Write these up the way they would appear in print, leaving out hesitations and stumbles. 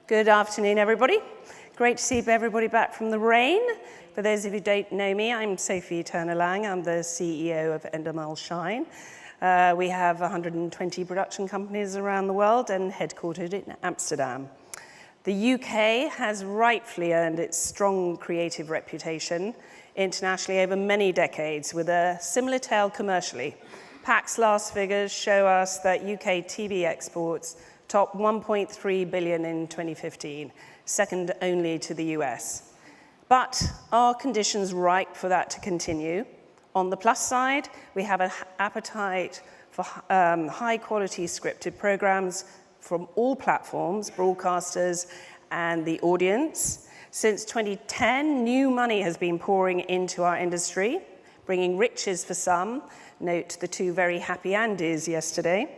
Good afternoon, everybody. Great to see everybody back from the rain. For those of you who don't know me, I'm Sophie Turner Laing. I'm the CEO of Endemol Shine. We have 120 production companies around the world and headquartered in Amsterdam. The UK has rightfully earned its strong creative reputation internationally over many decades with a similar tale commercially. PAC's last figures show us that UK TV exports topped 1.3 billion in 2015, second only to the US. But are conditions ripe for that to continue? On the plus side, we have an appetite for high-quality scripted programs from all platforms, broadcasters, and the audience. Since 2010, new money has been pouring into our industry, bringing riches for some. Note the two very happy Andys yesterday.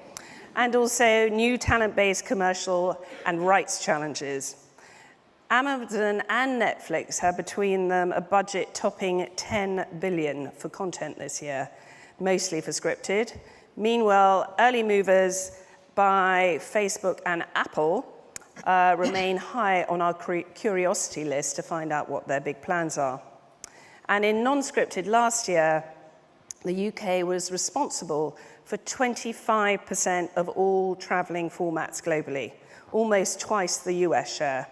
And also new talent-based commercial and rights challenges. Amazon and Netflix have between them a budget topping 10 billion for content this year, mostly for scripted. Meanwhile, early movers by Facebook and Apple remain high on our curiosity list to find out what their big plans are. And in non-scripted last year, the UK was responsible for 25% of all traveling formats globally, almost twice the US share.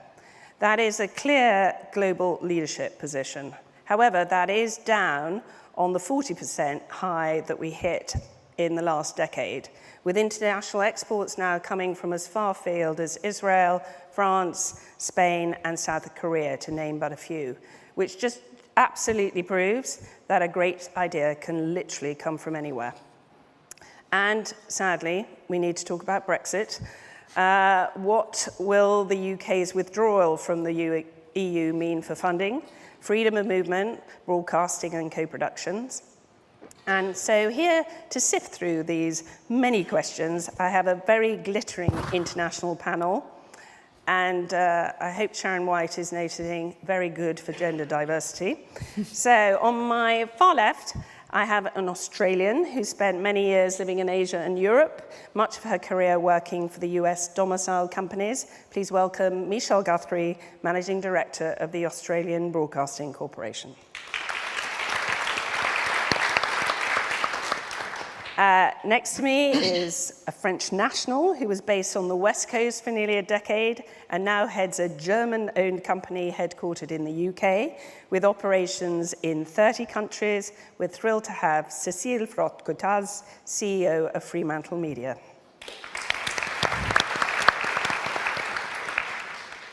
That is a clear global leadership position. However, that is down on the 40% high that we hit in the last decade, with international exports now coming from as far afield as Israel, France, Spain, and South Korea, to name but a few, which just absolutely proves that a great idea can literally come from anywhere. And sadly, we need to talk about Brexit. What will the UK's withdrawal from the EU mean for funding, freedom of movement, broadcasting and co-productions? And so here to sift through these many questions, I have a very glittering international panel. And I hope Sharon White is noticing very good for gender diversity. So on my far left, I have an Australian who spent many years living in Asia and Europe, much of her career working for the US domiciled companies. Please welcome Cecile Guthrie, Managing Director of the Australian Broadcasting Corporation. Next to me is a French national who was based on the West Coast for nearly a decade and now heads a German-owned company headquartered in the UK with operations in 30 countries. We're thrilled to have Cecile Frot-Coutaz, CEO of FremantleMedia.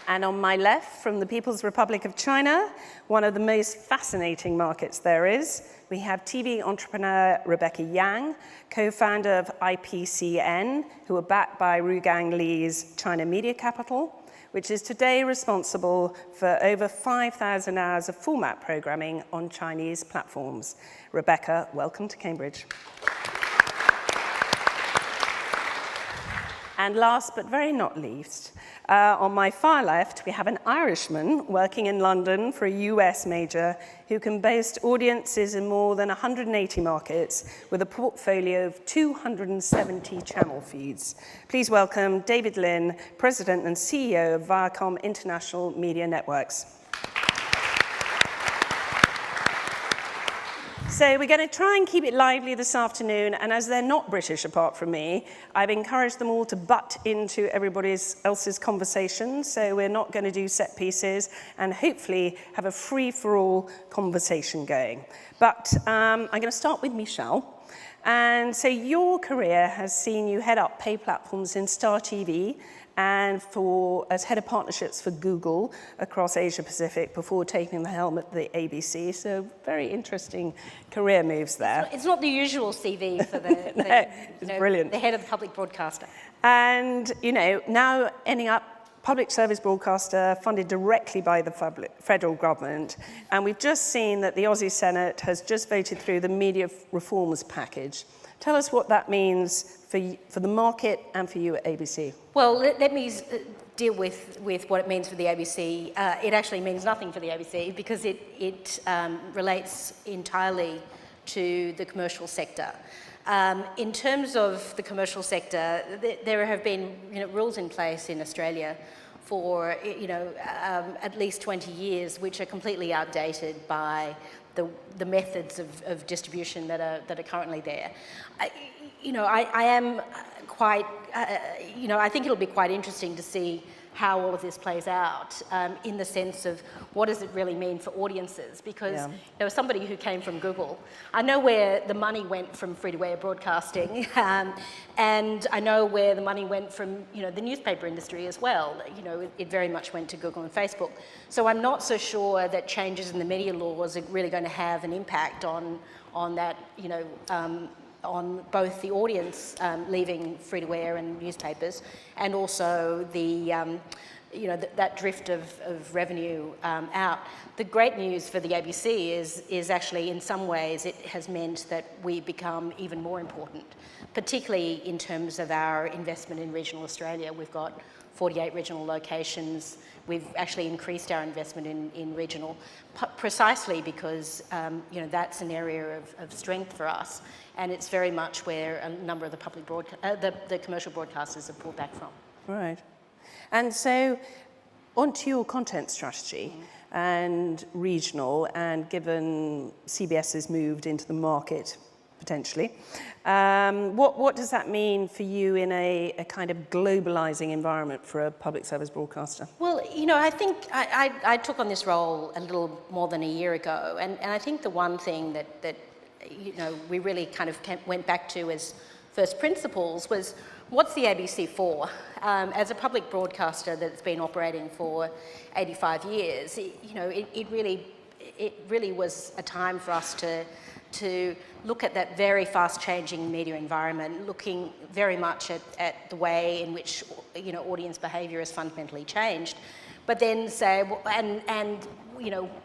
And on my left, from the People's Republic of China, one of the most fascinating markets there is, we have TV entrepreneur Rebecca Yang, co-founder of IPCN, who are backed by Rugang Li's China Media Capital, which is today responsible for over 5,000 hours of format programming on Chinese platforms. Rebecca, welcome to Cambridge. And last but very not least, on my far left, we have an Irishman working in London for a US major who can boast audiences in more than 180 markets with a portfolio of 270 channel feeds. Please welcome David Lynn, President and CEO of Viacom International Media Networks. So we're going to try and keep it lively this afternoon, and as they're not British apart from me, I've encouraged them all to butt into everybody else's conversation, so we're not going to do set pieces and hopefully have a free-for-all conversation going. But I'm going to start with Cecile. And so your career has seen you head up pay platforms in Star TV and as head of partnerships for Google across Asia Pacific before taking the helm at the ABC. So very interesting career moves there. It's not the usual CV for brilliant. The head of the public broadcaster. And now ending up public service broadcaster funded directly by the federal government. And we've just seen that the Aussie Senate has just voted through the media reforms package. Tell us what that means for the market and for you at ABC. Well, let me deal with what it means for the ABC. It actually means nothing for the ABC because it relates entirely to the commercial sector. In terms of the commercial sector, there have been rules in place in Australia for at least 20 years, which are completely outdated by the methods of distribution that are currently there. I am quite, I think it'll be quite interesting to see how all of this plays out in the sense of what does it really mean for audiences, because somebody who came from Google, I know where the money went from free-to-air broadcasting, and I know where the money went from the newspaper industry as well. It very much went to Google and Facebook. So I'm not so sure that changes in the media laws are really going to have an impact on that, on both the audience leaving free-to-air and newspapers, and also the that drift of revenue out. The great news for the ABC is actually, in some ways, it has meant that we become even more important, particularly in terms of our investment in regional Australia. We've got 48 regional locations. We've actually increased our investment in regional, precisely because that's an area of strength for us, and it's very much where a number of the public the commercial broadcasters have pulled back from. Right, and so onto your content strategy and regional, and given CBS has moved into the market potentially, what does that mean for you in a kind of globalizing environment for a public service broadcaster? Well, I think I took on this role a little more than a year ago, and I think the one thing that we really kind of went back to as first principles was, what's the ABC for? As a public broadcaster that's been operating for 85 years, it really was a time for us to look at that very fast-changing media environment, looking very much at the way in which audience behaviour has fundamentally changed, but then say,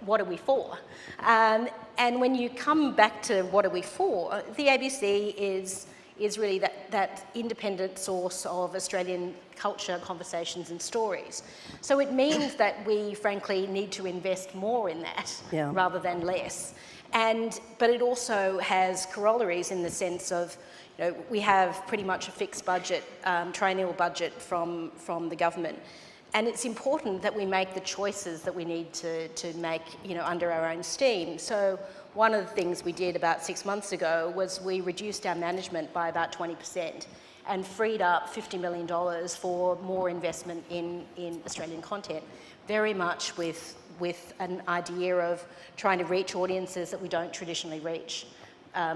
what are we for? And when you come back to what are we for, the ABC is really that independent source of Australian culture, conversations and stories. So it means that we frankly need to invest more in that rather than less. But it also has corollaries in the sense of, we have pretty much a fixed budget, triennial budget from the government. And it's important that we make the choices that we need to make, under our own steam. So one of the things we did about 6 months ago was we reduced our management by about 20% and freed up $50 million for more investment in Australian content, very much with an idea of trying to reach audiences that we don't traditionally reach.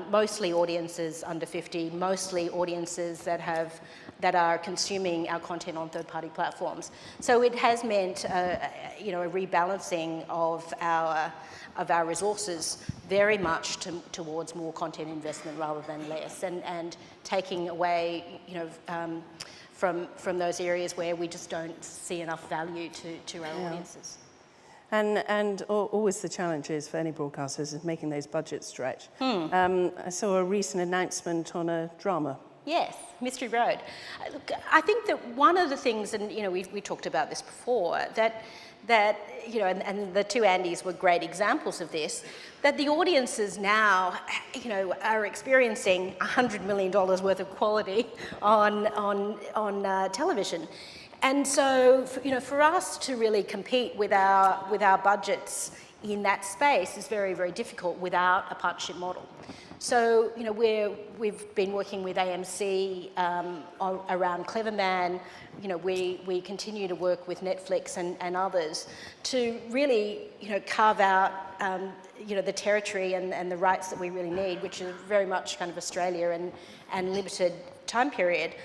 Mostly audiences under 50, mostly audiences that are consuming our content on third-party platforms. So it has meant a rebalancing of our resources very much towards more content investment rather than less, and taking away from those areas where we just don't see enough value to our audiences. And always the challenge is for any broadcasters is making those budgets stretch. I saw a recent announcement on a drama. Yes, Mystery Road. Look, I think that one of the things, and we talked about this before, that and the two Andys were great examples of this, that the audiences now, are experiencing $100 million worth of quality on television. And so, for us to really compete with our budgets in that space is very, very difficult without a partnership model. So, we've been working with AMC around Cleverman. We continue to work with Netflix and others to really, carve out, the territory and the rights that we really need, which are very much kind of Australia and limited time period.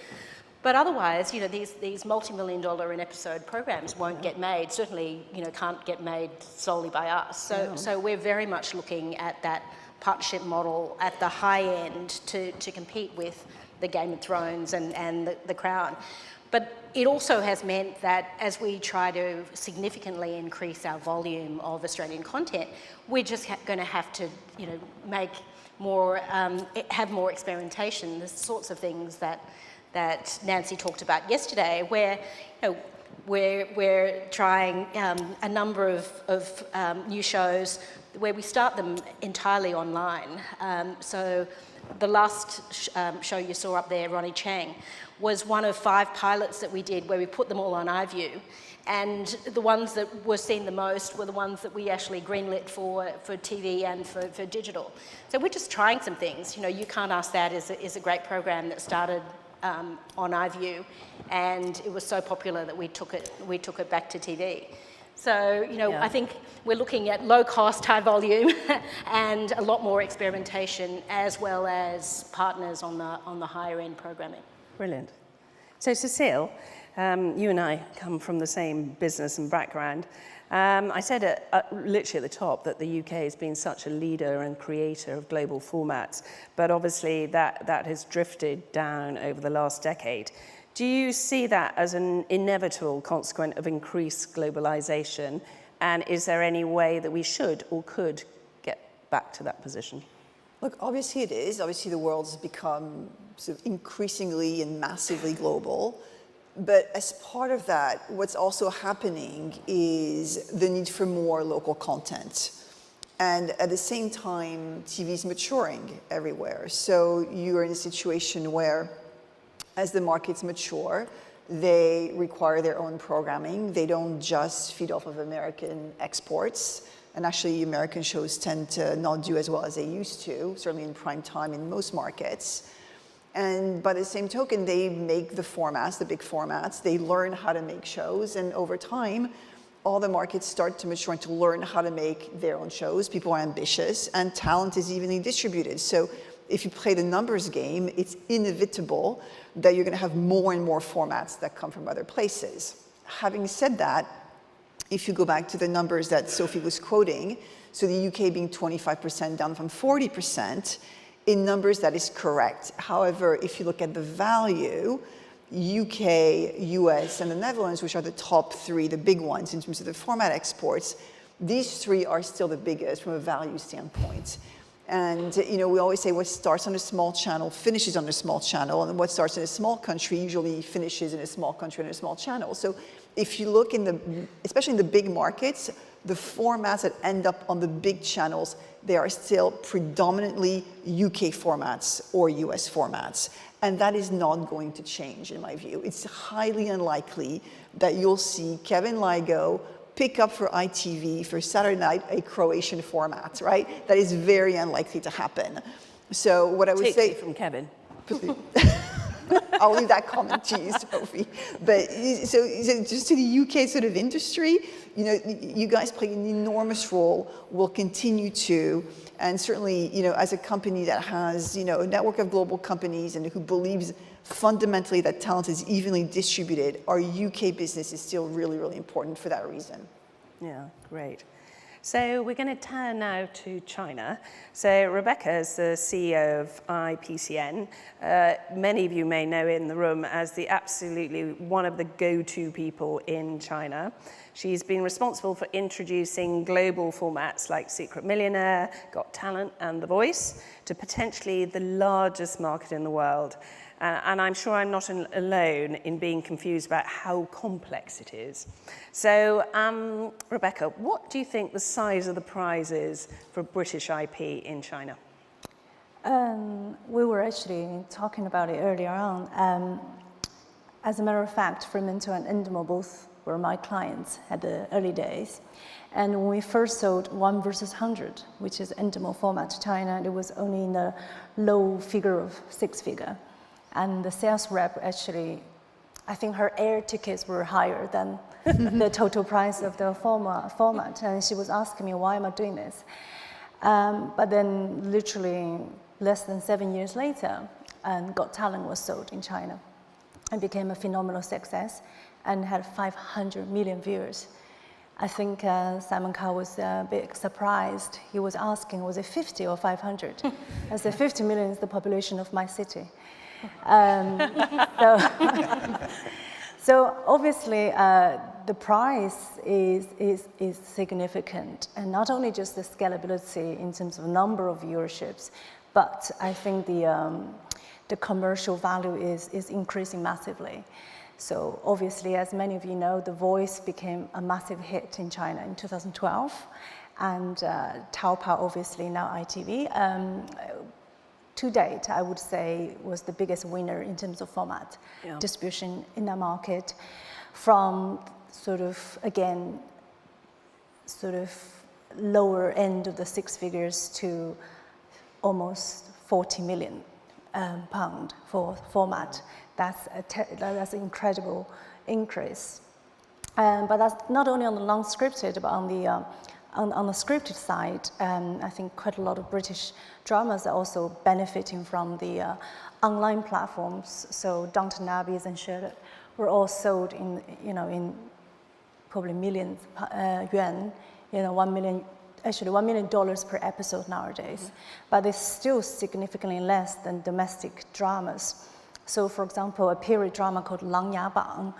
But otherwise, these multi-million-dollar an episode programs won't get made. Certainly, can't get made solely by us. So we're very much looking at that partnership model at the high end to compete with the Game of Thrones and the Crown. But it also has meant that as we try to significantly increase our volume of Australian content, we're just going to have to, make more, have more experimentation. The sorts of things that Nancy talked about yesterday, where we're trying a number of new shows where we start them entirely online. So the last show you saw up there, Ronnie Chang, was one of 5 pilots that we did where we put them all on iView. And the ones that were seen the most were the ones that we actually greenlit for TV and for digital. So we're just trying some things. You know, You Can't Ask That is a great program that started on iView, and it was so popular that we took it back to TV. So, you know, I think we're looking at low cost, high volume, and a lot more experimentation, as well as partners on the higher end programming. Brilliant. So Cecile, you and I come from the same business and background. I said literally at the top that the UK has been such a leader and creator of global formats, but obviously that has drifted down over the last decade. Do you see that as an inevitable consequence of increased globalization? And is there any way that we should or could get back to that position? Look, obviously it is. Obviously the world's become sort of increasingly and massively global. But as part of that, what's also happening is the need for more local content. And at the same time, TV is maturing everywhere. So you're in a situation where, as the markets mature, they require their own programming. They don't just feed off of American exports. And actually, American shows tend to not do as well as they used to, certainly in prime time in most markets. And by the same token, they make the formats, the big formats. They learn how to make shows. And over time, all the markets start to mature and to learn how to make their own shows. People are ambitious, and talent is evenly distributed. So if you play the numbers game, it's inevitable that you're going to have more and more formats that come from other places. Having said that, if you go back to the numbers that Sophie was quoting, so the UK being 25% down from 40%, in numbers that is correct. However, if you look at the value, UK, US, and the Netherlands, which are the top 3, the big ones in terms of the format exports, these 3 are still the biggest from a value standpoint. And you know, we always say what starts on a small channel finishes on a small channel, and what starts in a small country usually finishes in a small country and a small channel. So if you look especially in the big markets, the formats that end up on the big channels, they are still predominantly UK formats or US formats. And that is not going to change, in my view. It's highly unlikely that you'll see Kevin Lygo pick up for ITV for Saturday night a Croatian format, right? That is very unlikely to happen. So what I would say from Kevin. I'll leave that comment to you, Sophie. But so just to the UK sort of industry, you know, you guys play an enormous role, will continue to, and certainly, you know, as a company that has, you know, a network of global companies and who believes fundamentally that talent is evenly distributed, our UK business is still really, really important for that reason. Yeah, great. So we're going to turn now to China. So Rebecca is the CEO of IPCN. Many of you may know in the room as the absolutely one of the go-to people in China. She's been responsible for introducing global formats like Secret Millionaire, Got Talent, and The Voice to potentially the largest market in the world. And I'm sure I'm not alone in being confused about how complex it is. So, Rebecca, what do you think the size of the prize is for British IP in China? We were actually talking about it earlier on. As a matter of fact, Fremantle and Endemol both were my clients at the early days. And when we first sold 1 versus 100, which is Endemol format to China, it was only in the low figure of 6 figure. And the sales rep actually, I think her air tickets were higher than the total price of the format. And she was asking me, why am I doing this? But then literally less than 7 years later, Got Talent was sold in China and became a phenomenal success and had 500 million viewers. I think Simon Cowell was a bit surprised. He was asking, was it 50 or 500? I said, 50 million is the population of my city. So obviously the price is significant, and not only just the scalability in terms of number of viewerships, but I think the commercial value is increasing massively. So obviously, as many of you know, The Voice became a massive hit in China in 2012, and Taobao, obviously now ITV, to date, I would say, was the biggest winner in terms of format Yeah. distribution in the market, from sort of, again, sort of lower end of the six figures to almost 40 million pound for format. That's an incredible increase. But that's not only on the non-scripted, but on the scripted side. I think quite a lot of British dramas are also benefiting from the online platforms. So Downton Abbey and Sherlock were all sold in probably millions yuan, $1 million. Actually, $1 million per episode nowadays, but it's still significantly less than domestic dramas. So, for example, a period drama called Lang Ya Bang,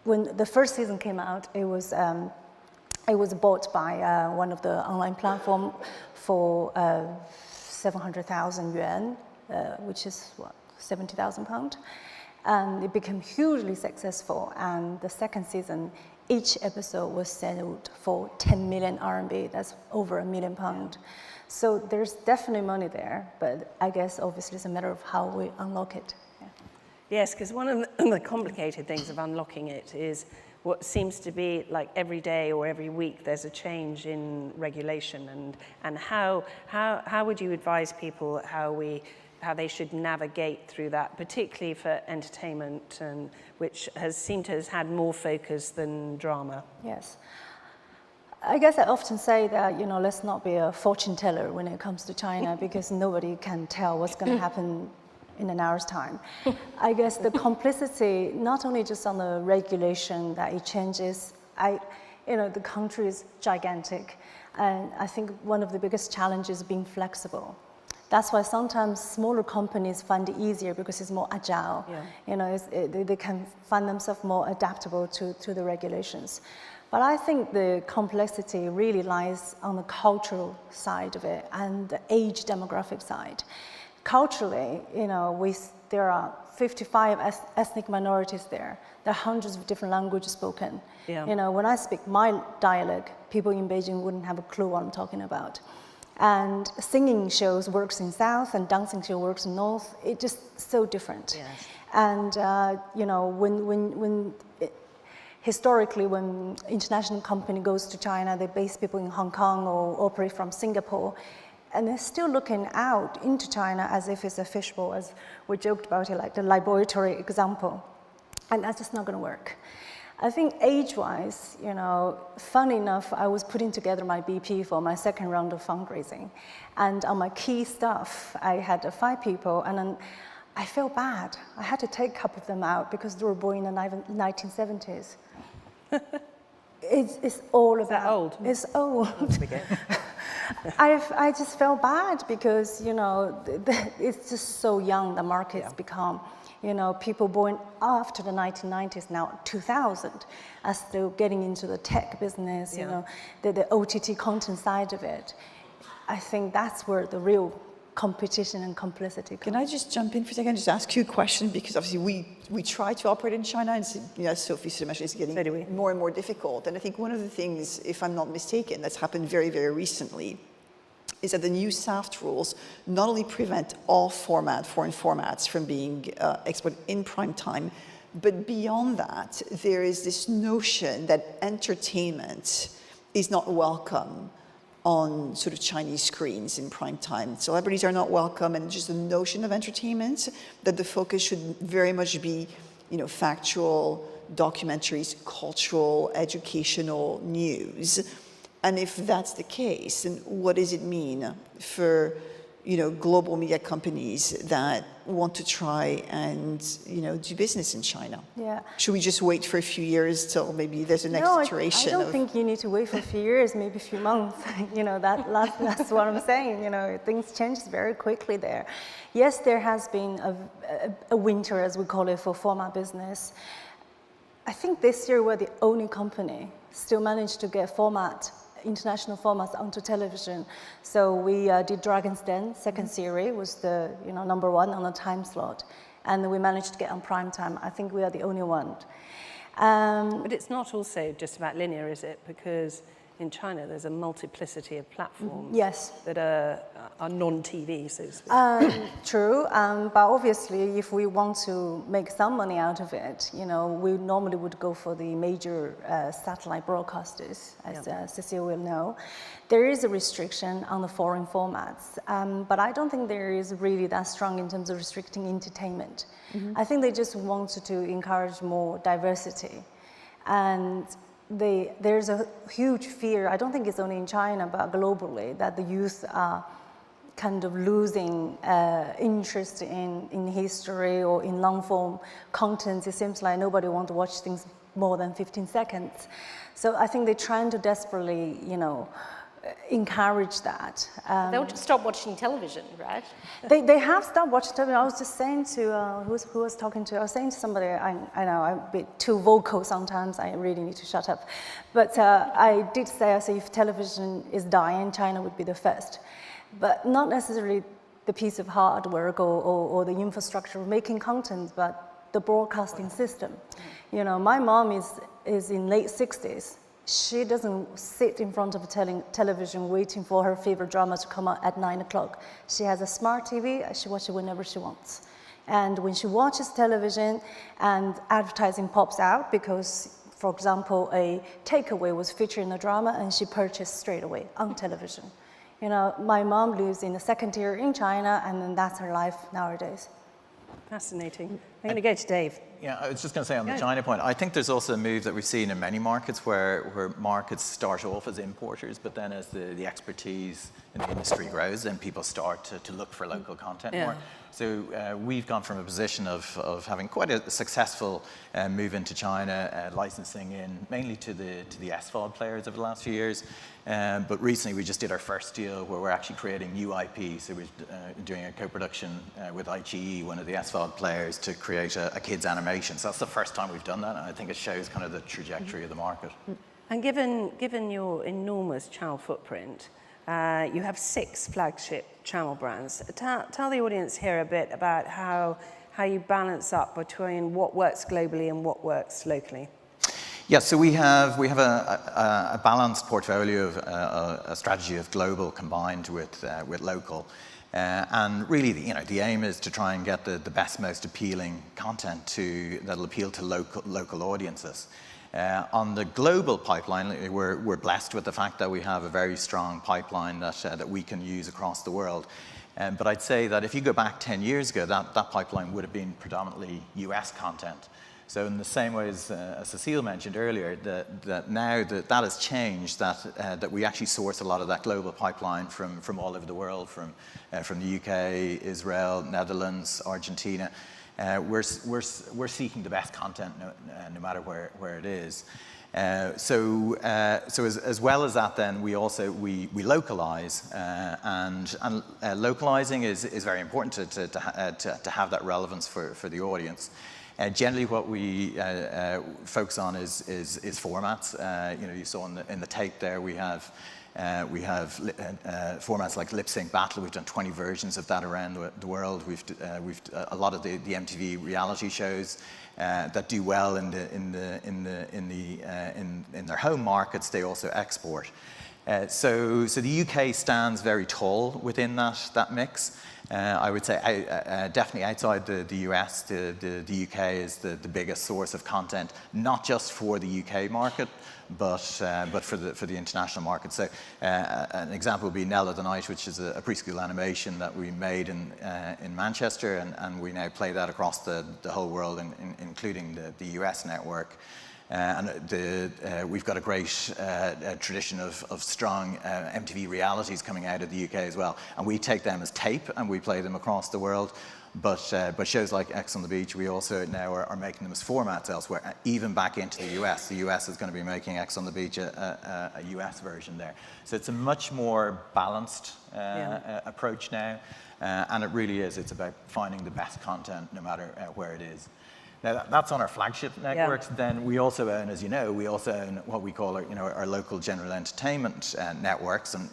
when the first season came out, it was bought by one of the online platform for 700,000 yuan, which is what, 70,000 pounds, and it became hugely successful. And the second season, each episode was sold for 10 million RMB. That's over £1 million. So there's definitely money there, but I guess obviously it's a matter of how we unlock it. Yeah. Yes, because one of the complicated things of unlocking it is what seems to be like every day or every week there's a change in regulation, and how would you advise people how they should navigate through that, particularly for entertainment, and which has seemed to have had more focus than drama? Yes. I guess I often say that, let's not be a fortune teller when it comes to China, because nobody can tell what's going to happen in an hour's time. I guess the complicity, not only just on the regulation that it changes, the country is gigantic, and I think one of the biggest challenges is being flexible. That's why sometimes smaller companies find it easier because it's more agile. Yeah. They can find themselves more adaptable to the regulations. But I think the complexity really lies on the cultural side of it and the age demographic side. Culturally, there are 55 ethnic minorities there. There are hundreds of different languages spoken. Yeah. When I speak my dialect, people in Beijing wouldn't have a clue what I'm talking about. And singing shows works in South and dancing show works in North. It's just so different. Yes. And historically, when international company goes to China, they base people in Hong Kong or operate from Singapore, and they're still looking out into China as if it's a fishbowl, as we joked about it, like the laboratory example, and that's just not going to work. I think age-wise, funny enough, I was putting together my BP for my second round of fundraising. And on my key staff, I had 5 people, and then I felt bad. I had to take a couple of them out because they were born in the 1970s. It's all about... Is that old? It's old. I just felt bad because, it's just so young, the market's become. People born after the 1990s, now 2000, as they're getting into the tech business, the OTT content side of it. I think that's where the real competition and complicity comes. Can I just jump in for a second and just ask you a question? Because obviously we try to operate in China, and as Sophie said, it's getting more and more difficult. And I think one of the things, if I'm not mistaken, that's happened very, very recently, is that the new SAFT rules not only prevent all foreign formats from being exported in prime time, but beyond that, there is this notion that entertainment is not welcome on sort of Chinese screens in prime time. Celebrities are not welcome, and just the notion of entertainment, that the focus should very much be, factual documentaries, cultural, educational news. And if that's the case, then what does it mean for, global media companies that want to try and, do business in China? Yeah. Should we just wait for a few years till maybe there's a next iteration? I don't think you need to wait for a few years, maybe a few months. That's what I'm saying. Things change very quickly there. Yes, there has been a winter, as we call it, for format business. I think this year we're the only company still managed to get international formats onto television. So we did Dragon's Den, second series, was the number 1 on the time slot, and we managed to get on prime time. I think we are the only one. But it's not also just about linear, is it? Because in China, there's a multiplicity of platforms Yes. that are non-TV, so to speak. True, but obviously, if we want to make some money out of it, we normally would go for the major satellite broadcasters, as Cecile will know. There is a restriction on the foreign formats, but I don't think there is really that strong in terms of restricting entertainment. I think they just wanted to encourage more diversity, and there's a huge fear. I don't think it's only in China, but globally, that the youth are kind of losing interest in history or in long-form content. It seems like nobody wants to watch things more than 15 seconds. So I think they're trying to desperately, encourage that. They'll just stop watching television, right? They have stopped watching television. I was just saying to, who was talking to, I was saying to somebody, I know I'm a bit too vocal sometimes, I really need to shut up. But I did say, if television is dying, China would be the first. But not necessarily the piece of hardware or the infrastructure of making content, but the broadcasting system. My mom is in late 60s. She doesn't sit in front of a television waiting for her favorite drama to come out at 9 o'clock. She has a smart TV, she watches it whenever she wants. And when she watches television and advertising pops out because, for example, a takeaway was featured in the drama and she purchased straight away on television. My mom lives in the second tier in China, and then that's her life nowadays. Fascinating. I'm going to go to Dave. Yeah, I was just going to say on the China point, I think there's also a move that we've seen in many markets where markets start off as importers, but then as the expertise in the industry grows, then people start to look for local content more. So we've gone from a position of having quite a successful move into China, licensing in mainly to the SVOD players over the last few years. But recently we just did our first deal where we're actually creating new IP. So we're doing a co-production with IPCN, one of the SVOD players, to create a kids animation. So that's the first time we've done that, and I think it shows kind of the trajectory of the market. And given your enormous channel footprint, you have 6 flagship channel brands. Tell the audience here a bit about how you balance up between what works globally and what works locally. Yeah, so we have a balanced portfolio of a strategy of global combined with local. And really, the aim is to try and get the best, most appealing content that'll appeal to local audiences. On the global pipeline, we're blessed with the fact that we have a very strong pipeline that we can use across the world. But I'd say that if you go back 10 years ago, that pipeline would have been predominantly US content. So in the same way as Cecile mentioned earlier, that now that has changed, that we actually source a lot of that global pipeline from all over the world, from the UK, Israel, Netherlands, Argentina. We're seeking the best content no matter where it is. So as well as that, then we localize, and localizing is very important to have that relevance for the audience. Generally, what we focus on is formats. You saw in the tape there we have formats like Lip Sync Battle. We've done 20 versions of that around the world. We've a lot of the MTV reality shows that do well in their home markets. They also export. So the UK stands very tall within that mix. I would say definitely outside the US, the UK is the biggest source of content, not just for the UK market, but for the international market. So an example would be Nella the Night, which is a preschool animation that we made in Manchester, and we now play that across the whole world, including the US network. And we've got a great tradition of strong MTV realities coming out of the UK as well. And we take them as tape and we play them across the world. But shows like X on the Beach, we also now are making them as formats elsewhere, even back into the US. The US is going to be making X on the Beach a US version there. So it's a much more balanced approach now. And it really is. It's about finding the best content no matter where it is. Now that's on our flagship networks. Then we also own, as you know, we also own what we call our local general entertainment networks, and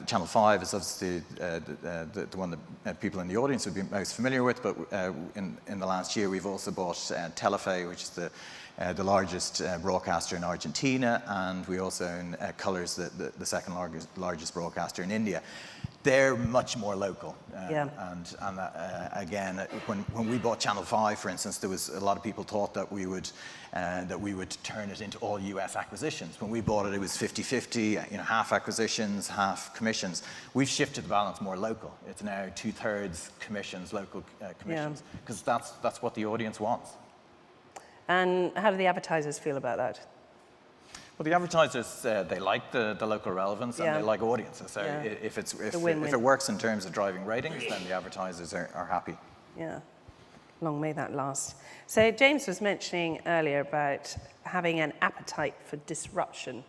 Channel 5 is obviously the one that people in the audience would be most familiar with. But in the last year, we've also bought Telefe, which is the largest broadcaster in Argentina, and we also own Colors, the second largest broadcaster in India. They're much more local. And again, when we bought Channel 5, for instance, there was a lot of people thought that we would turn it into all US acquisitions. When we bought it, it was 50-50, half acquisitions, half commissions. We've shifted the balance more local. It's now 2/3 commissions, local commissions, because that's what the audience wants. And how do the advertisers feel about that? Well, the advertisers, they like the local relevance and they like audiences. So if it works in terms of driving ratings, then the advertisers are happy. Yeah, long may that last. So James was mentioning earlier about having an appetite for disruption.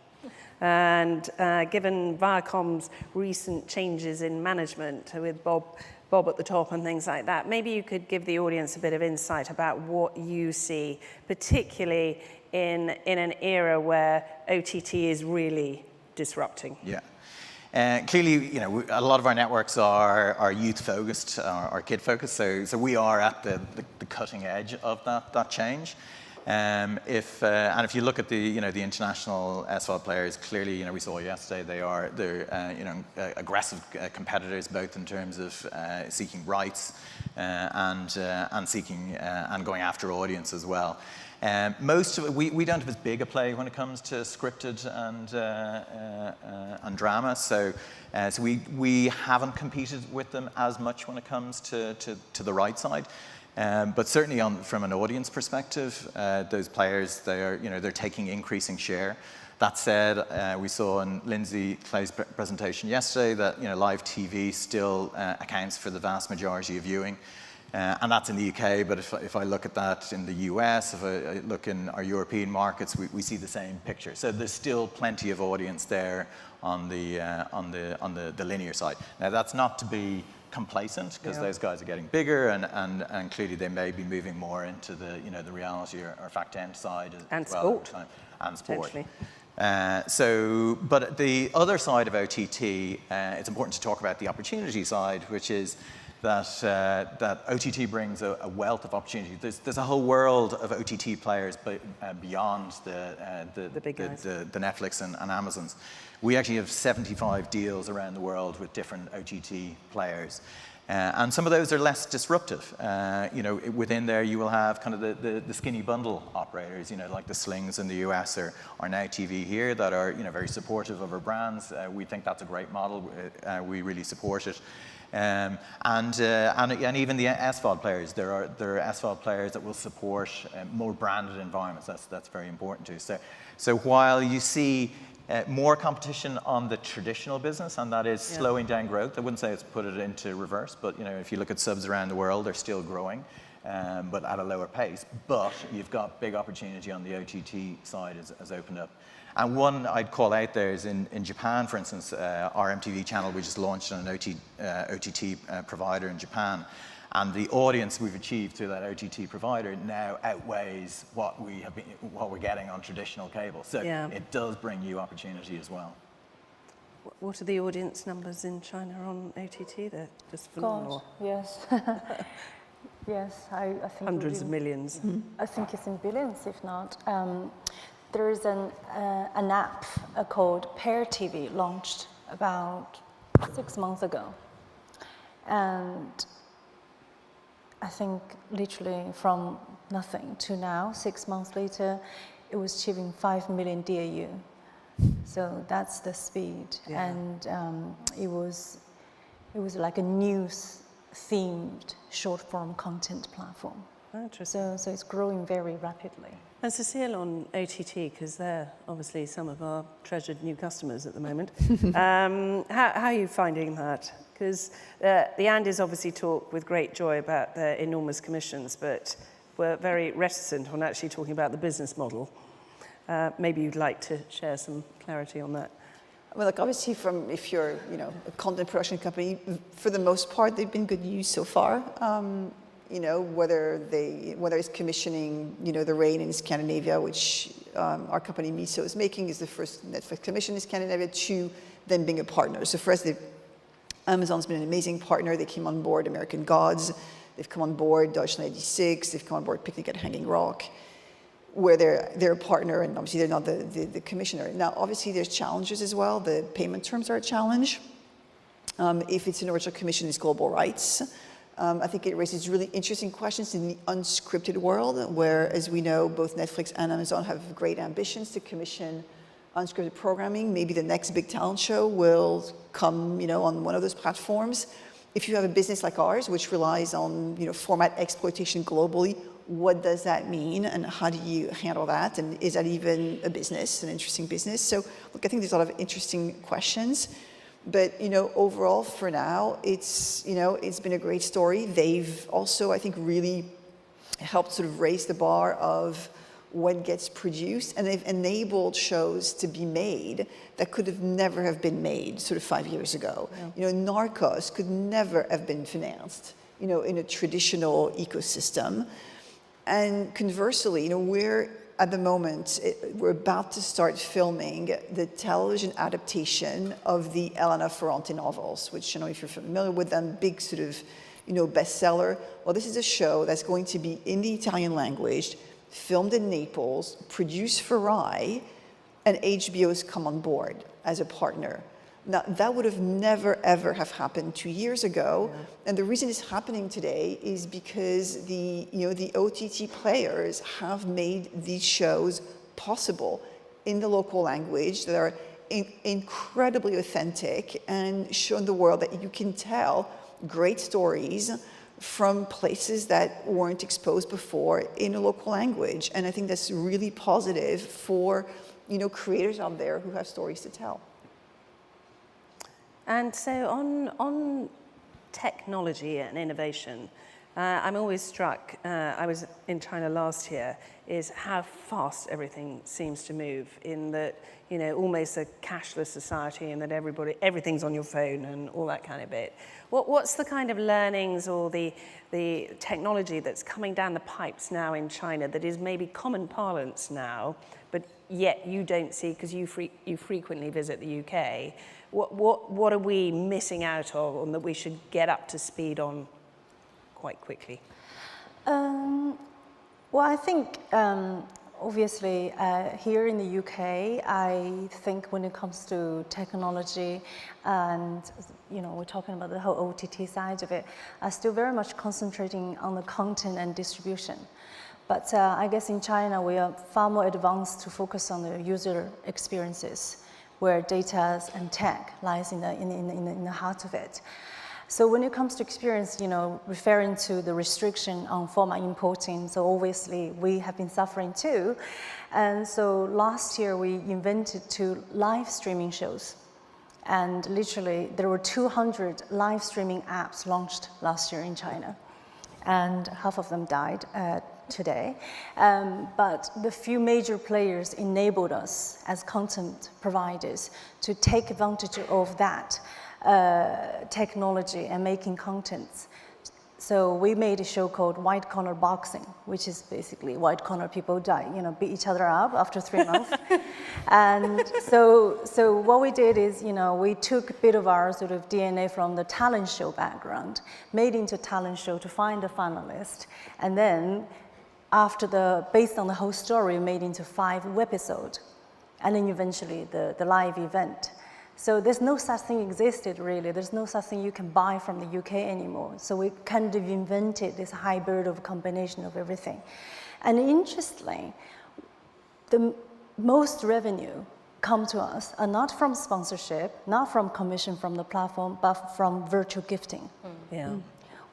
And given Viacom's recent changes in management with Bob at the top and things like that, maybe you could give the audience a bit of insight about what you see, particularly in an era where OTT is really disrupting. Yeah. Clearly, a lot of our networks are youth-focused, are kid-focused, so we are at the cutting edge of that change. And if you look at the international SVOD players, clearly we saw yesterday they're aggressive competitors, both in terms of seeking rights and seeking and going after audience as well. Most of it, we don't have as big a play when it comes to scripted and drama, so we haven't competed with them as much when it comes to the right side. But certainly from an audience perspective, those players, they're taking increasing share. That said, we saw in Lindsay Clay's presentation yesterday that live TV still accounts for the vast majority of viewing. And that's in the UK, but if I look at that in the US, if I look in our European markets, we see the same picture. So there's still plenty of audience there on the linear side. Now that's not to be complacent, because those guys are getting bigger, and clearly they may be moving more into the the reality or fact end side as well. And sport. But the other side of OTT, it's important to talk about the opportunity side, which is that OTT brings a wealth of opportunity. There's a whole world of OTT players beyond the Netflix and Amazons. We actually have 75 deals around the world with different OTT players. And some of those are less disruptive. Within there you will have kind of the skinny bundle operators, like the Slings in the US or Now TV here, that are very supportive of our brands. We think that's a great model. We really support it. And even the SVOD players, there are SVOD players that will support more branded environments. That's very important too. So while you see more competition on the traditional business, and that is slowing down growth, I wouldn't say it's put it into reverse, but if you look at subs around the world, they're still growing, but at a lower pace. But you've got big opportunity on the OTT side has opened up. And one I'd call out there is in Japan, for instance, our MTV channel, we just launched on an OTT provider in Japan. And the audience we've achieved through that OTT provider now outweighs what we're getting on traditional cable. So it does bring you opportunity as well. What are the audience numbers in China on OTT? They're just phenomenal. God, yes. Yes, I think hundreds of millions. I think it's in billions, if not. There is an app called Pear TV, launched about 6 months ago. And I think literally from nothing to now, 6 months later, it was achieving 5 million DAU. So that's the speed. And it was like a news-themed short-form content platform. Interesting. So it's growing very rapidly. And Cecile, on OTT, because they're obviously some of our treasured new customers at the moment, how are you finding that? Because the Andys obviously talk with great joy about their enormous commissions, but we're very reticent on actually talking about the business model. Maybe you'd like to share some clarity on that. Well, like obviously, if you're a content production company, for the most part, they've been good news so far. you know, whether it's commissioning, you know, The Rain in Scandinavia, which our company Miso is making, is the first Netflix commission in Scandinavia, to them being a partner. So for us, Amazon's been an amazing partner. They came on board American Gods. They've come on board Deutschland 86. They've come on board Picnic at Hanging Rock, where they're a partner, and obviously they're not the commissioner. Now, obviously there's challenges as well. The payment terms are a challenge. If it's an original commission, it's global rights. I think it raises really interesting questions in the unscripted world, where, as we know, both Netflix and Amazon have great ambitions to commission unscripted programming. Maybe the next big talent show will come, you know, on one of those platforms. If you have a business like ours, which relies on, you know, format exploitation globally, what does that mean, and how do you handle that? And is that even a business, an interesting business? So, look, I think there's a lot of interesting questions. But, you know, overall, for now, it's been a great story. They've also, I think, really helped sort of raise the bar of what gets produced, and they've enabled shows to be made that could have never have been made sort of 5 years ago. Yeah. You know, Narcos could never have been financed, you know, in a traditional ecosystem. And conversely, you know, we're about to start filming the television adaptation of the Elena Ferrante novels, which, you know, if you're familiar with them, big sort of, you know, bestseller. Well, this is a show that's going to be in the Italian language, filmed in Naples, produced for RAI, and HBO's come on board as a partner. Now, that would have never, ever have happened 2 years ago. Yeah. And the reason it's happening today is because the OTT players have made these shows possible in the local language that are incredibly authentic and shown the world that you can tell great stories from places that weren't exposed before in a local language. And I think that's really positive for, you know, creators out there who have stories to tell. And so on technology and innovation, I'm always struck, I was in China last year, is how fast everything seems to move, in that, you know, almost a cashless society, and that everything's on your phone and all that kind of bit. What's the kind of learnings or the technology that's coming down the pipes now in China that is maybe common parlance now, but yet you don't see because you frequently visit the UK? What are we missing out of, and that we should get up to speed on quite quickly? Well, I think obviously here in the UK, I think when it comes to technology, and, you know, we're talking about the whole OTT side of it, are still very much concentrating on the content and distribution. But I guess in China, we are far more advanced to focus on the user experiences, where data and tech lies in the heart of it. So when it comes to experience, you know, referring to the restriction on format importing, so obviously we have been suffering too. And so last year we invented 2 live streaming shows. And literally there were 200 live streaming apps launched last year in China. And half of them died today. But the few major players enabled us as content providers to take advantage of that technology and making contents. So we made a show called White Collar Boxing, which is basically white collar people beat each other up after 3 months. And so what we did is, you know, we took a bit of our sort of DNA from the talent show background, made into a talent show to find a finalist, and then based on the whole story, made into 5 episodes, and then eventually the live event. So there's no such thing existed, really. There's no such thing you can buy from the UK anymore. So we kind of invented this hybrid of combination of everything. And interestingly, the most revenue come to us are not from sponsorship, not from commission from the platform, but from virtual gifting. Yeah.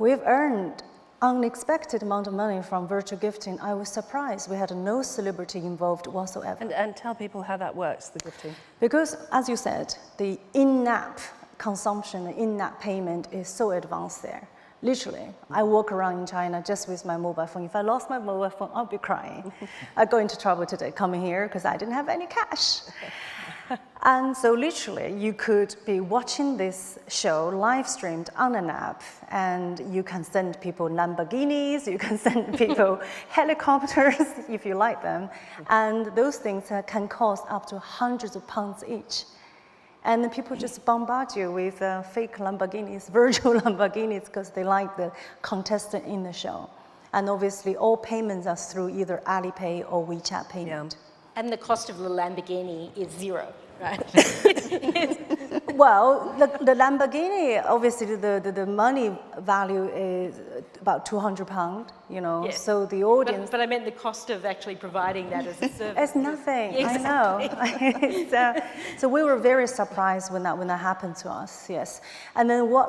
We've earned unexpected amount of money from virtual gifting. I was surprised. We had no celebrity involved whatsoever. And tell people how that works, the gifting. Because, as you said, the in-app consumption, in-app payment is so advanced there. Literally, I walk around in China just with my mobile phone. If I lost my mobile phone, I'll be crying. I go into trouble today coming here because I didn't have any cash. And so literally, you could be watching this show live streamed on an app, and you can send people Lamborghinis, you can send people helicopters if you like them, and those things can cost up to hundreds of pounds each. And then people just bombard you with fake Lamborghinis, virtual Lamborghinis, because they like the contestant in the show. And obviously, all payments are through either Alipay or WeChat payment. Yeah. And the cost of the Lamborghini is zero, right? Well, the Lamborghini, obviously, the money value is about £200, you know. Yeah. So the audience. But I meant the cost of actually providing that as a service. It's nothing. Exactly. I know. So we were very surprised when that happened to us. Yes. And then what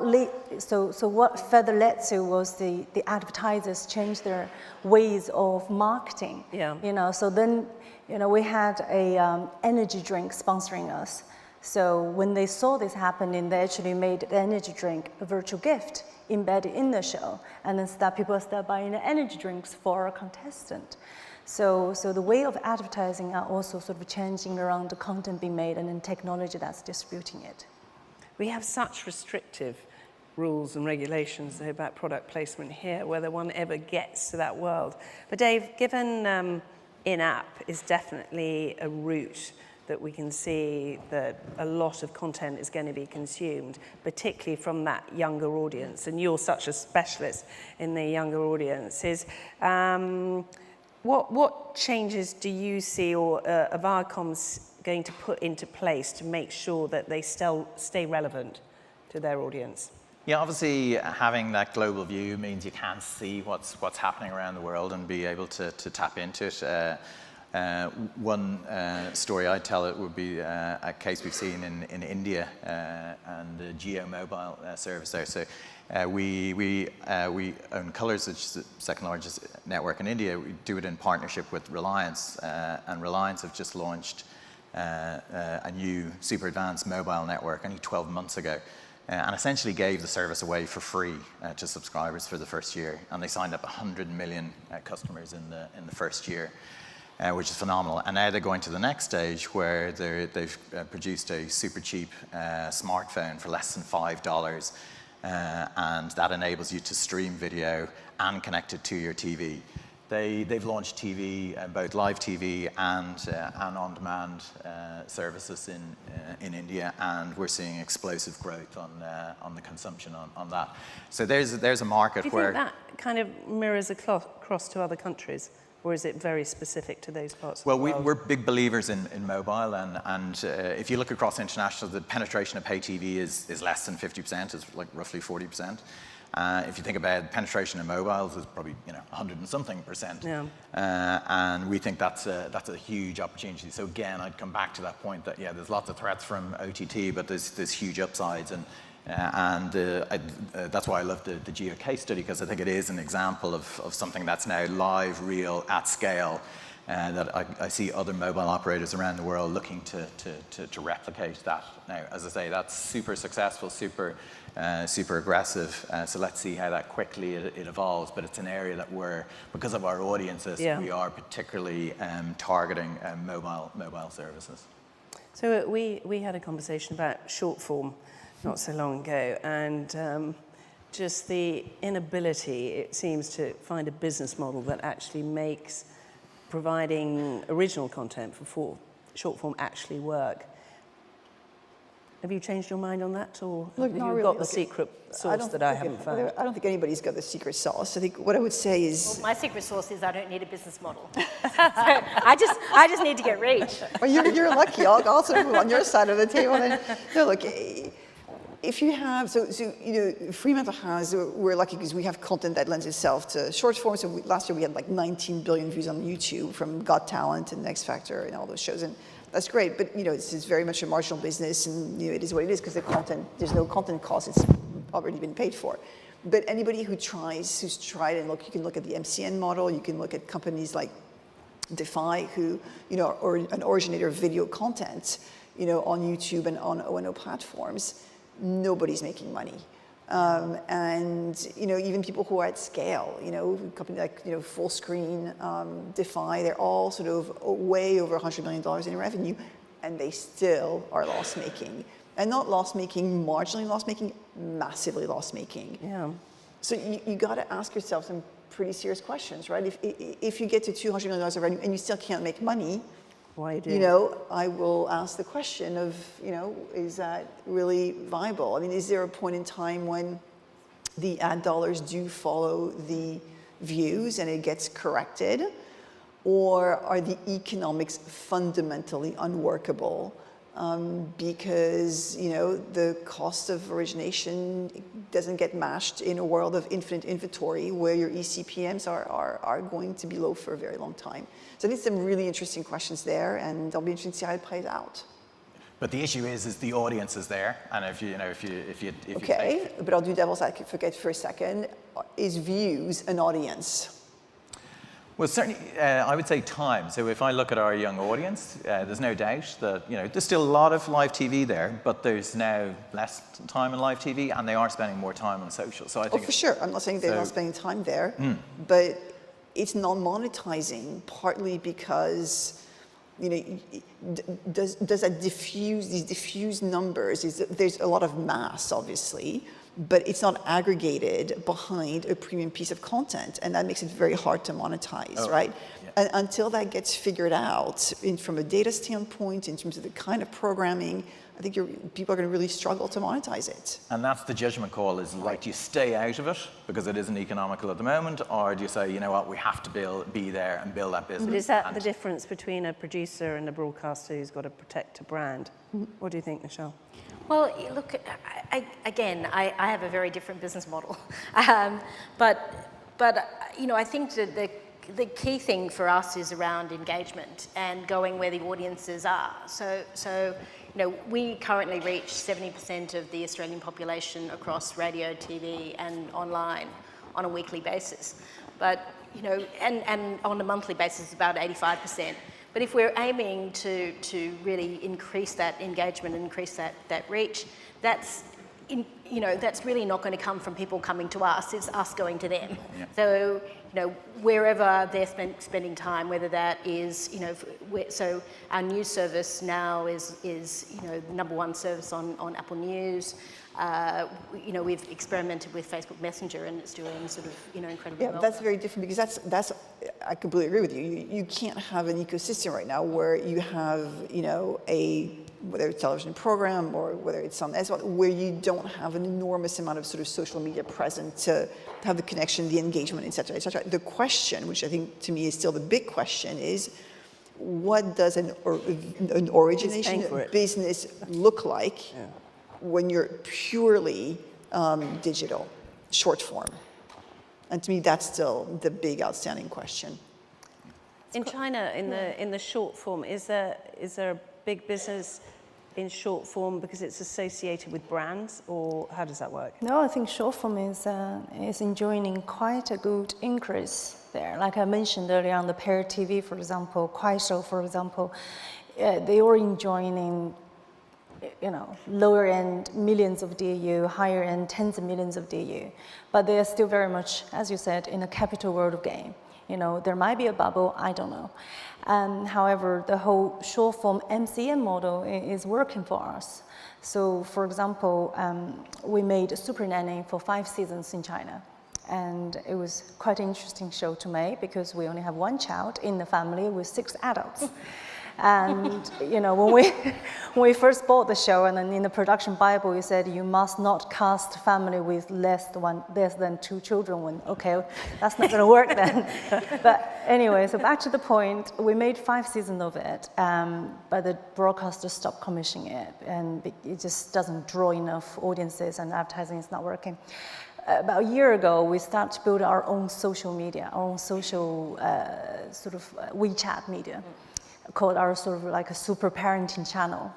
further led to was the advertisers changed their ways of marketing. Yeah. You know. So then, you know, we had a energy drink sponsoring us. So when they saw this happening, they actually made the energy drink a virtual gift embedded in the show. And then people start buying the energy drinks for a contestant. So the way of advertising are also sort of changing around the content being made and then technology that's distributing it. We have such restrictive rules and regulations about product placement here, whether one ever gets to that world. But Dave, given in-app is definitely a route that we can see that a lot of content is going to be consumed, particularly from that younger audience. And you're such a specialist in the younger audiences. What changes do you see, or are Viacom's going to put into place to make sure that they still stay relevant to their audience? Yeah, obviously having that global view means you can see what's happening around the world and be able to tap into it. One story I'd tell it would be a case we've seen in India and the Jio mobile service there. So we own Colours, which is the second largest network in India. We do it in partnership with Reliance, and Reliance have just launched a new super advanced mobile network only 12 months ago. And essentially gave the service away for free to subscribers for the first year. And they signed up 100 million customers in the first year. Which is phenomenal. And now they're going to the next stage where they've produced a super cheap smartphone for less than $5. And that enables you to stream video and connect it to your TV. They've launched TV, both live TV and on-demand services in India, and we're seeing explosive growth on the consumption on that. So there's a market where... Do you think that kind of mirrors across to other countries? Or is it very specific to those parts of the world? Well, we're big believers in mobile, and if you look across international, the penetration of pay TV is less than 50%, it's like roughly 40%. If you think about penetration in mobiles, it's probably 100 and something percent. Yeah. And we think that's a huge opportunity. So again, I'd come back to that point that there's lots of threats from OTT, but there's huge upsides, and that's why I love the Jio case study, because I think it is an example of something that's now live, real, at scale, that I see other mobile operators around the world looking to replicate that. Now, as I say, that's super successful, super aggressive. So let's see how that quickly it evolves. But it's an area that because of our audiences, we are particularly targeting mobile services. So we had a conversation about short form not so long ago, and just the inability, it seems, to find a business model that actually makes providing original content for short form actually work. Have you changed your mind on that, or have you got the secret sauce that I haven't found? I don't think anybody's got the secret sauce. I think what I would say is... Well, my secret sauce is I don't need a business model. So I just need to get reach. Well, you're lucky. I'll also move on your side of the table. And, no, look, if you have, Fremantle has, we're lucky because we have content that lends itself to short form. So last year we had like 19 billion views on YouTube from Got Talent and X Factor and all those shows. And that's great, but it's very much a marginal business, and it is what it is because there's no content cost, it's already been paid for. But anybody who's tried, and you can look at the MCN model, you can look at companies like Defy, who, or an originator of video content, on YouTube and on O&O platforms, nobody's making money. And even people who are at scale, a company like Full Screen, Defy, they're all sort of way over $100 million in revenue. and they still are loss-making. And not loss-making, marginally loss-making, massively loss-making. Yeah. So you got to ask yourself some pretty serious questions, right? If you get to $200 million of revenue and you still can't make money, Why do you know, I will ask the question of, you know, is that really viable? I mean, is there a point in time when the ad dollars do follow the views and it gets corrected? Or are the economics fundamentally unworkable? Because, you know, the cost of origination doesn't get matched in a world of infinite inventory where your eCPMs are going to be low for a very long time. So I think some really interesting questions there, and I'll be interested to see how it plays out. But the issue is the audience is there, and if you Okay, take... but I'll do devil's advocate for a second. Is views an audience? Well, certainly, I would say time. So if I look at our young audience, there's no doubt that, you know, there's still a lot of live TV there, but there's now less time on live TV, and they are spending more time on social. So I think for sure. I'm not saying they're not spending time there, but it's not monetizing partly because, you know, does that diffuse, these diffuse numbers, there's a lot of mass, obviously, but it's not aggregated behind a premium piece of content, and that makes it very hard to monetize, right? Yeah. And until that gets figured out from a data standpoint, in terms of the kind of programming, I think people are going to really struggle to monetize it. And that's the judgment call, is like, do you stay out of it because it isn't economical at the moment, or do you say, you know what, we have to be there and build that business? But is that the difference between a producer and a broadcaster who's got to protect a brand? What do you think, Michelle? Well, look, I have a very different business model. But you know, I think that the key thing for us is around engagement and going where the audiences are. So you know, we currently reach 70% of the Australian population across radio, TV, and online on a weekly basis. But you know, and on a monthly basis, about 85%. But if we're aiming to really increase that engagement and increase that reach, that's really not going to come from people coming to us. It's us going to them. Yeah. So you know, wherever they're spending time, whether that is, you know, so our news service now is you know, the #1 service on Apple News. You know, we've experimented with Facebook Messenger, and it's doing sort of, you know, incredibly well. Yeah, that's very different, because that's I completely agree with you. You can't have an ecosystem right now where you have, you know, whether it's a television program or whether it's something else, where you don't have an enormous amount of sort of social media present to have the connection, the engagement, et cetera, et cetera. The question, which I think to me is still the big question, is what does an origination business look like when you're purely digital, short form? And to me, that's still the big outstanding question. In China, in the short form, is there a big business in short form because it's associated with brands, or how does that work? No, I think short form is enjoying quite a good increase there. Like I mentioned earlier on, the Pair TV, for example, Kuaishou, for example, they are enjoying, you know, lower end millions of DAU, higher end tens of millions of DAU, but they are still very much, as you said, in a capital world of game. You know, there might be a bubble, I don't know. However, the whole short form MCN model is working for us. So, for example, we made Super Nanny for 5 seasons in China. And it was quite an interesting show to make because we only have 1 child in the family with 6 adults. And you know, when we first bought the show, and then in the production Bible, it said you must not cast family with less than 2 children. When okay, that's not going to work then. But anyway, so back to the point, we made 5 seasons of it, but the broadcaster stopped commissioning it, and it just doesn't draw enough audiences, and advertising is not working. About a year ago, we started to build our own social media, our own social sort of WeChat media, called our sort of like a super parenting channel.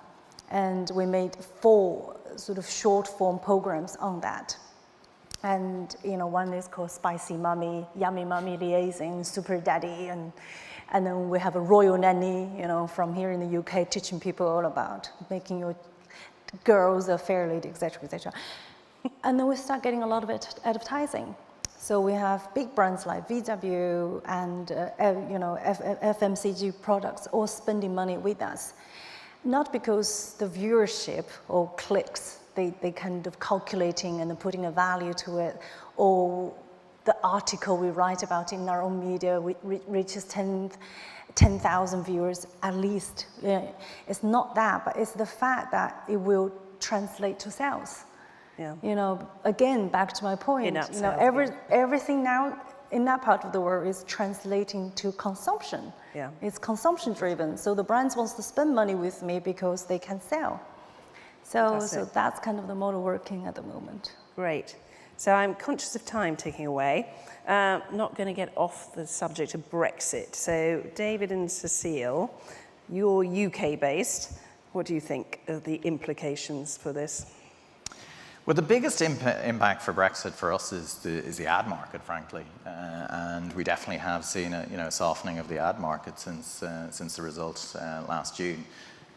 And we made 4 sort of short form programs on that. And, you know, one is called Spicy Mommy, Yummy Mommy Liaising, Super Daddy, and then we have a Royal Nanny, you know, from here in the UK, teaching people all about making your girls a fair lady, et cetera, et cetera. And then we start getting a lot of advertising. So we have big brands like VW and you know, FMCG products all spending money with us. Not because the viewership or clicks, they kind of calculating and putting a value to it, or the article we write about in our own media reaches 10,000 viewers at least. It's not that, but it's the fact that it will translate to sales. Yeah. You know, again, back to my point, In-app you know, sales, everything now in that part of the world is translating to consumption. Yeah. It's consumption driven. So the brands wants to spend money with me because they can sell. So that's kind of the model working at the moment. Great. So I'm conscious of time ticking away. Not going to get off the subject of Brexit. So David and Cecile, you're UK based. What do you think are the implications for this? Well, the biggest impact for Brexit for us is the ad market, frankly, and we definitely have seen a softening of the ad market since the results last June.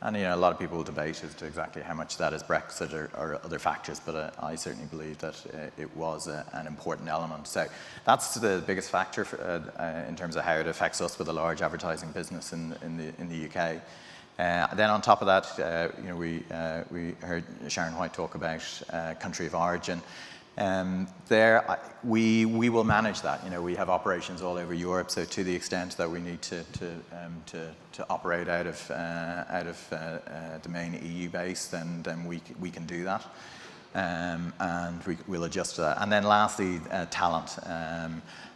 And a lot of people will debate as to exactly how much that is Brexit or other factors, but I certainly believe that it was an important element. So that's the biggest factor in terms of how it affects us with a large advertising business in the UK. Then on top of that, we heard Sharon White talk about country of origin. There, we will manage that. We have operations all over Europe, so to the extent that we need to operate out of the main EU base, then we can do that, and we'll adjust to that. And then lastly, talent.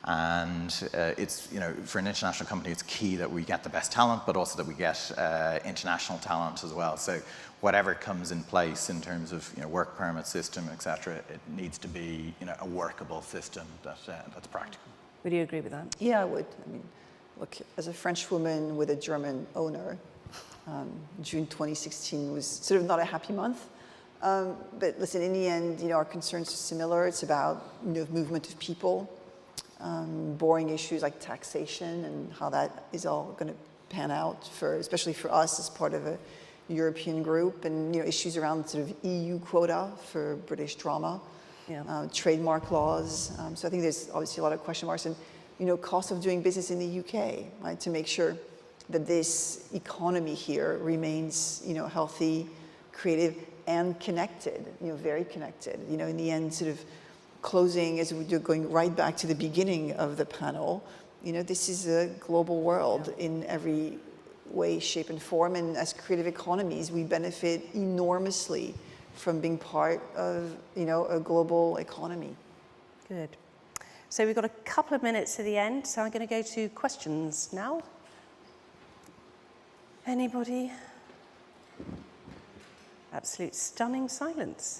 And it's, for an international company, it's key that we get the best talent, but also that we get international talent as well. So whatever comes in place in terms of work permit system, etc., it needs to be a workable system that's practical. Would you agree with that? Yeah, I would. I mean, look, as a French woman with a German owner, June 2016 was sort of not a happy month. But listen, in the end, our concerns are similar. It's about movement of people. Boring issues like taxation and how that is all going to pan out especially for us as part of a European group, and issues around sort of EU quota for British drama, trademark laws. So I think there's obviously a lot of question marks, and cost of doing business in the UK, right? To make sure that this economy here remains healthy, creative, and connected. Very connected. In the end, sort of closing, as we're going right back to the beginning of the panel, this is a global world in every way, shape, and form. And as creative economies, we benefit enormously from being part of, a global economy. Good. So we've got a couple of minutes to the end, so I'm going to go to questions now. Anybody? Absolute stunning silence.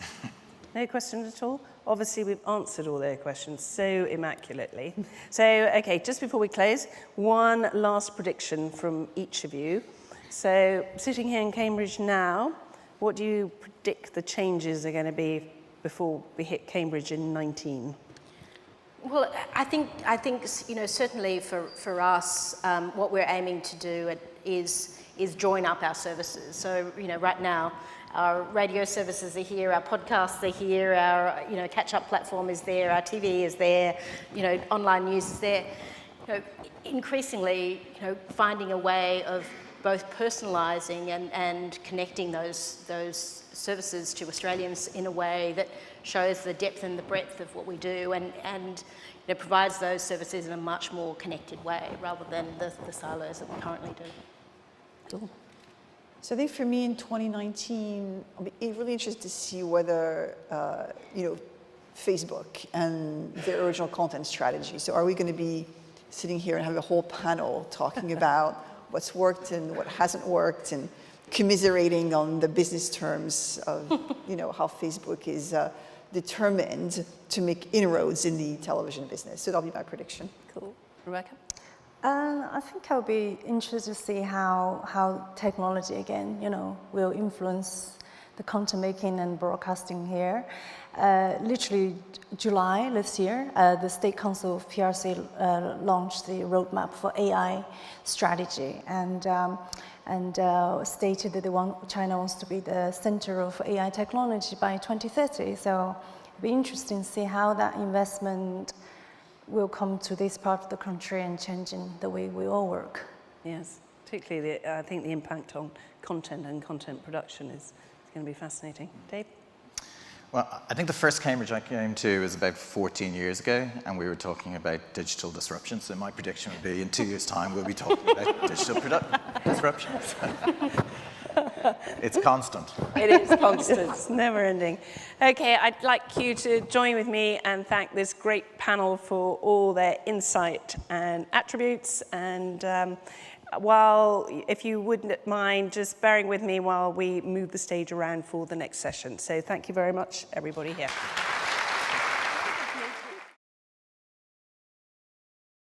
No questions at all? Obviously, we've answered all their questions so immaculately. So, okay, just before we close, one last prediction from each of you. So, sitting here in Cambridge now, what do you predict the changes are going to be before we hit Cambridge in 19? Well, I think certainly for us, what we're aiming to do is join up our services. So, right now, our radio services are here, our podcasts are here, our catch-up platform is there, our TV is there, online news is there. Increasingly, finding a way of both personalising and connecting those services to Australians in a way that shows the depth and the breadth of what we do, and provides those services in a much more connected way rather than the silos that we currently do. Cool. So I think for me in 2019, I'll be really interested to see whether, Facebook and their original content strategy. So are we going to be sitting here and have a whole panel talking about what's worked and what hasn't worked, and commiserating on the business terms of, how Facebook is determined to make inroads in the television business. So that'll be my prediction. Cool. Rebecca? I think I'll be interested to see how technology, again, will influence the content making and broadcasting here. Literally July this year, the State Council of PRC launched the roadmap for AI strategy, and stated that China wants to be the center of AI technology by 2030. So it'll be interesting to see how that investment will come to this part of the country and changing the way we all work. Yes. Particularly, I think the impact on content and content production is going to be fascinating. Dave? Well, I think the first Cambridge I came to was about 14 years ago, and we were talking about digital disruption. So my prediction would be in 2 years' time, we'll be talking about digital disruption. It's constant. It is constant. It's never ending. Okay, I'd like you to join with me and thank this great panel for all their insight and attributes. And if you wouldn't mind just bearing with me while we move the stage around for the next session. So thank you very much, everybody here.